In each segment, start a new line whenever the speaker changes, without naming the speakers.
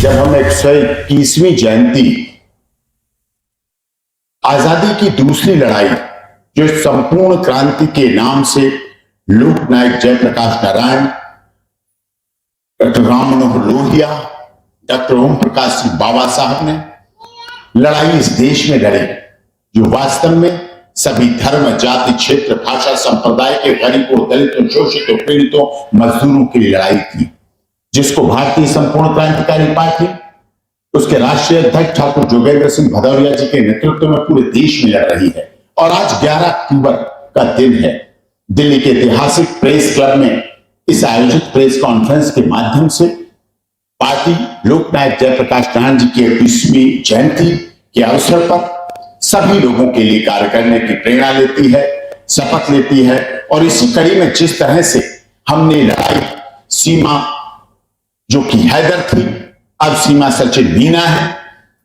जब हम 121वीं जयंती आजादी की दूसरी लड़ाई जो संपूर्ण क्रांति के नाम से लोकनायक जयप्रकाश नारायण, डॉक्टर राम मनोहर लोहिया, डॉक्टर ओम प्रकाश सिंह बाबा साहब ने लड़ाई इस देश में लड़ी, जो वास्तव में सभी धर्म, जाति, क्षेत्र, भाषा, संप्रदाय के गरीबों, दलितों, शोषितों, पीड़ितों, मजदूरों की लड़ाई थी, जिसको भारतीय संपूर्ण क्रांतिकारी पार्टी उसके राष्ट्रीय अध्यक्ष ठाकुर जोगेंद्र सिंह भदौरिया जी के नेतृत्व में पूरे देश में लड़ रही है। और आज 11 अक्टूबर का दिन है। दिल्ली के ऐतिहासिक प्रेस क्लब में इस आयोजित प्रेस कॉन्फ्रेंस के माध्यम से पार्टी लोकनायक जयप्रकाश नारायण जी की 21वीं जयंती के अवसर पर सभी लोगों के लिए कार्य करने की प्रेरणा लेती है, शपथ लेती है। और इसी कड़ी में जिस तरह से हमने लड़ाई सीमा जो कि हैदर थी, अब सीमा सचिन मीना है,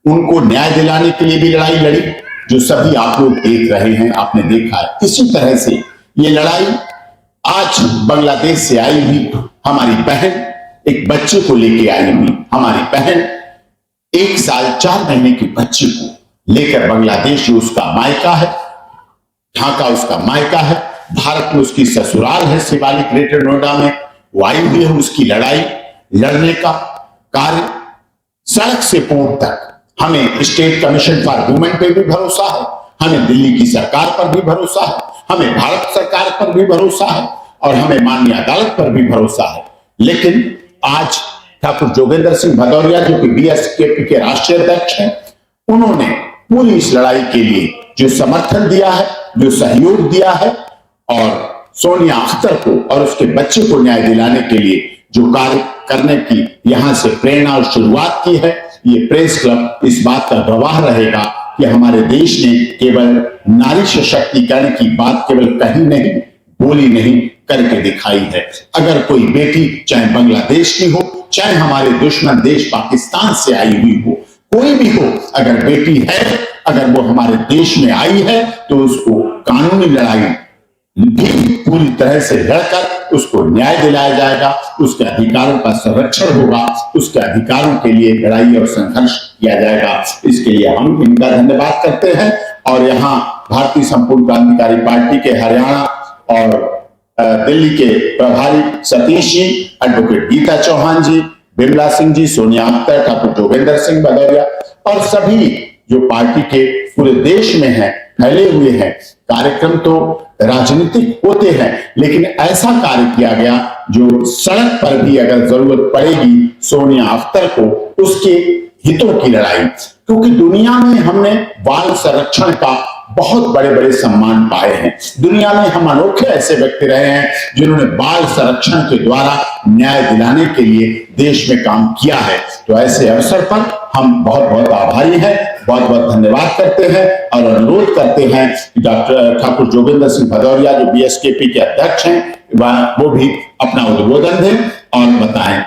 उनको न्याय दिलाने के लिए भी लड़ाई लड़ी, जो सभी आप लोग देख रहे हैं, आपने देखा है। इसी तरह से ये लड़ाई आज बांग्लादेश से आई हुई हमारी बहन, एक बच्चे को लेके आई हुई हमारी बहन, 1 साल 4 महीने की बच्चे को लेकर बांग्लादेश उसका मायका है, ढाका उसका मायका है, भारत में उसकी ससुराल है शिवालिक ग्रेटर नोएडा में, वो आई हुई है। उसकी लड़ाई लड़ने का कार्य सड़क से पोर्ट तक हमें स्टेट कमीशन फॉर वुमेन पे भी भरोसा है, हमें दिल्ली की सरकार पर भी भरोसा है, हमें भारत सरकार पर भी भरोसा है और हमें माननीय अदालत पर भी भरोसा है। लेकिन आज ठाकुर जोगेंद्र सिंह भदौरिया जो कि बीएसकेपी के राष्ट्रीय अध्यक्ष हैं, उन्होंने पूरी इस लड़ाई के लिए जो समर्थन दिया है, जो सहयोग दिया है और सोनिया अख्तर को और उसके बच्चे को न्याय दिलाने के लिए जो कार्य करने की यहां से प्रेरणा और शुरुआत की है, ये प्रेस क्लब इस बात का गवाह रहेगा कि हमारे देश ने केवल नारी सशक्तिकरण की बात केवल कही नहीं, बोली नहीं, करके दिखाई है। अगर कोई बेटी चाहे बांग्लादेश की हो, चाहे हमारे दुश्मन देश पाकिस्तान से आई हुई हो, कोई भी हो, अगर बेटी है, अगर वो हमारे देश में आई है, तो उसको कानूनी लड़ाई भी पूरी तरह से लड़कर उसको न्याय दिलाया जाएगा, उसके अधिकारों का संरक्षण होगा, उसके अधिकारों के लिए लड़ाई और संघर्ष किया जाएगा। इसके लिए हम इनका धन्यवाद करते हैं। और यहाँ भारतीय संपूर्ण क्रांतिकारी पार्टी के हरियाणा और दिल्ली के प्रभारी सतीश जी, एडवोकेट गीता चौहान जी, बिमला सिंह जी, सोनिया अख्तर, ठाकुर जोगेंद्र सिंह भदौरिया और सभी जो पार्टी के पूरे देश में हैं, फैले हुए हैं। कार्यक्रम तो राजनीतिक होते हैं, लेकिन ऐसा कार्य किया गया जो सड़क पर भी अगर जरूरत पड़ेगी सोनिया अख्तर को उसके हितों की लड़ाई, क्योंकि दुनिया में हमने बाल संरक्षण का बहुत बड़े बड़े सम्मान पाए हैं। दुनिया में हम अनोखे ऐसे व्यक्ति रहे हैं जिन्होंने बाल संरक्षण के द्वारा न्याय दिलाने के लिए देश में काम किया है। तो ऐसे अवसर पर हम बहुत बहुत आभारी हैं, बहुत बहुत धन्यवाद करते हैं और अनुरोध करते हैं कि डॉक्टर ठाकुर जोगेंद्र सिंह भदौरिया जो बीएसकेपी के अध्यक्ष हैं, वो भी अपना उद्बोधन दें और बताएं।